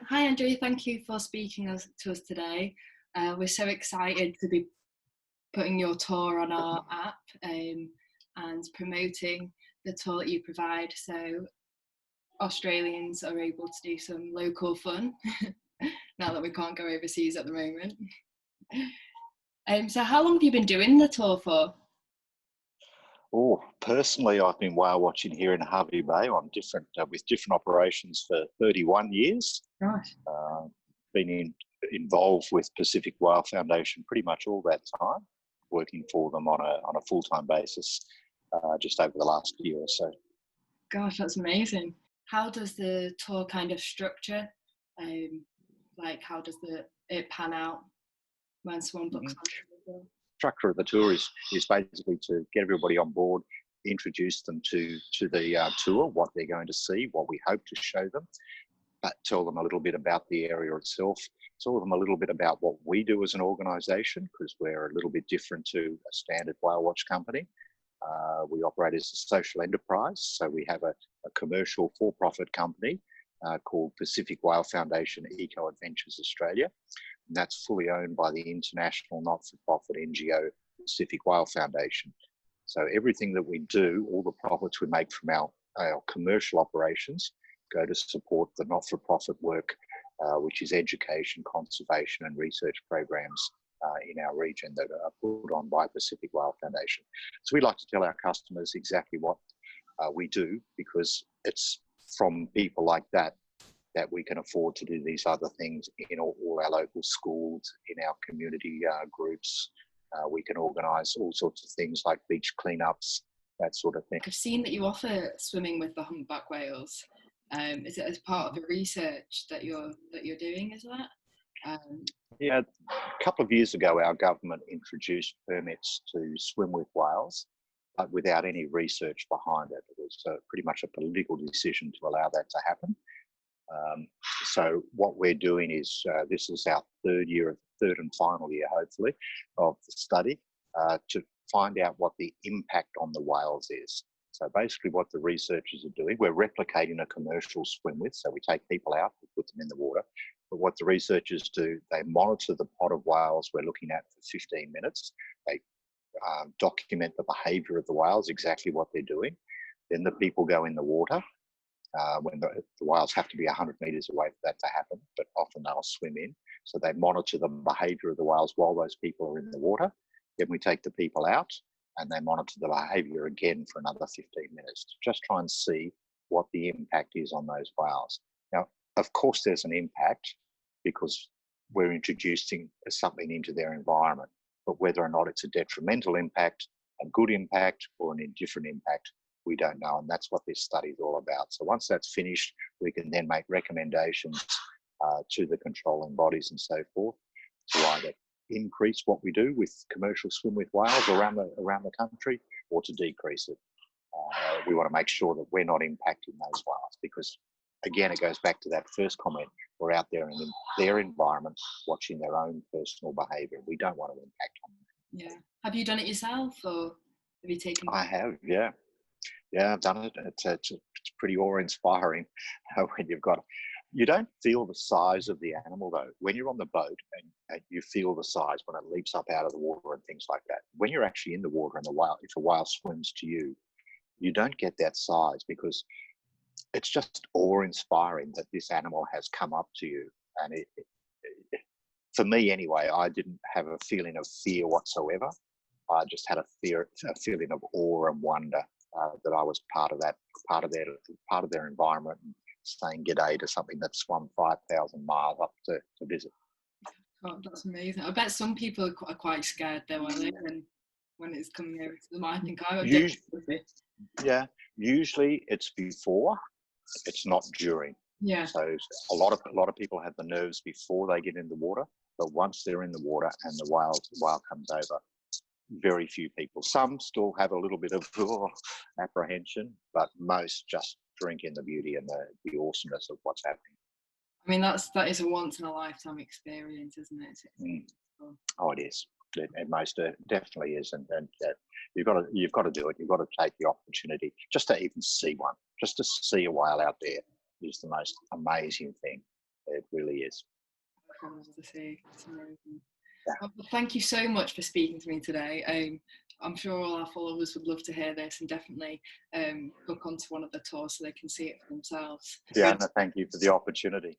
Hi Andrew, thank you for speaking to us today. We're so excited to be putting your tour on our app and promoting the tour that you provide, so Australians are able to do some local fun now that we can't go overseas at the moment. So how long have you been doing the tour for? Oh, personally, I've been whale watching here in Hervey Bay on with different operations for 31 years. Right. Been involved with Pacific Whale Foundation pretty much all that time, working for them on a full-time basis just over the last year or so. Gosh, that's amazing. How does the tour kind of structure? Like, how does it pan out when someone books on? Structure of the tour is basically to get everybody on board, introduce them to the tour, what they're going to see, what we hope to show them, but tell them a little bit about the area itself, tell them a little bit about what we do as an organisation, because we're a little bit different to a standard whale watch company. We operate as a social enterprise, so we have a commercial for-profit company called Pacific Whale Foundation Eco Adventures Australia. And that's fully owned by the international not-for-profit NGO Pacific Whale Foundation. So everything that we do, all the profits we make from our commercial operations go to support the not-for-profit work, which is education, conservation and research programs in our region that are put on by Pacific Whale Foundation. So we like to tell our customers exactly what we do, because it's from people like that we can afford to do these other things in all our local schools, in our community groups. We can organise all sorts of things like beach cleanups, that sort of thing. I've seen that you offer swimming with the humpback whales. Is it as part of the research that you're doing? Is that? Yeah, a couple of years ago, our government introduced permits to swim with whales, but without any research behind it. It was pretty much a political decision to allow that to happen. So what we're doing is, this is our third and final year, hopefully, of the study to find out what the impact on the whales is. So basically what the researchers are doing, we're replicating a commercial swim with, so we take people out, we put them in the water. But what the researchers do, they monitor the pod of whales we're looking at for 15 minutes. They document the behaviour of the whales, exactly what they're doing. Then the people go in the water. When the whales have to be 100 metres away for that to happen, but often they'll swim in. So they monitor the behaviour of the whales while those people are in the water. Then we take the people out and they monitor the behaviour again for another 15 minutes to just try and see what the impact is on those whales. Now, of course, there's an impact because we're introducing something into their environment, but whether or not it's a detrimental impact, a good impact, or an indifferent impact, we don't know, and that's what this study is all about. So once that's finished, we can then make recommendations to the controlling bodies and so forth to either increase what we do with commercial swim with whales around the country, or to decrease it. We want to make sure that we're not impacting those whales, because again, it goes back to that first comment. We're out there in their environment watching their own personal behaviour. We don't want to impact on them. Yeah. Have you done it yourself, or have you taken? I have, yeah. Yeah, I've done it. It's pretty awe-inspiring when you don't feel the size of the animal though. When you're on the boat and you feel the size when it leaps up out of the water and things like that. When you're actually in the water and if a whale swims to you, you don't get that size, because it's just awe-inspiring that this animal has come up to you. And for me anyway, I didn't have a feeling of fear whatsoever. I just had a feeling of awe and wonder. That I was part of their environment, and saying g'day to something that swum 5,000 miles up to visit. Oh, that's amazing. I bet some people are quite scared though, aren't they, when it's coming over to them. I think I would definitely. Yeah, usually it's before, it's not during. Yeah. So a lot of people have the nerves before they get in the water, but once they're in the water and the whale comes over, very few people. Some still have a little bit of apprehension, but most just drink in the beauty and the awesomeness of what's happening. I mean, that is a once in a lifetime experience, isn't it? Oh, it is. It most definitely is, and you've got to do it. You've got to take the opportunity just to even see one, just to see a whale out there is the most amazing thing. It really is. Across the sea. It's amazing. Yeah. Well, thank you so much for speaking to me today. I'm sure all our followers would love to hear this, and definitely book onto one of the tours so they can see it for themselves. Fiona, thank you for the opportunity.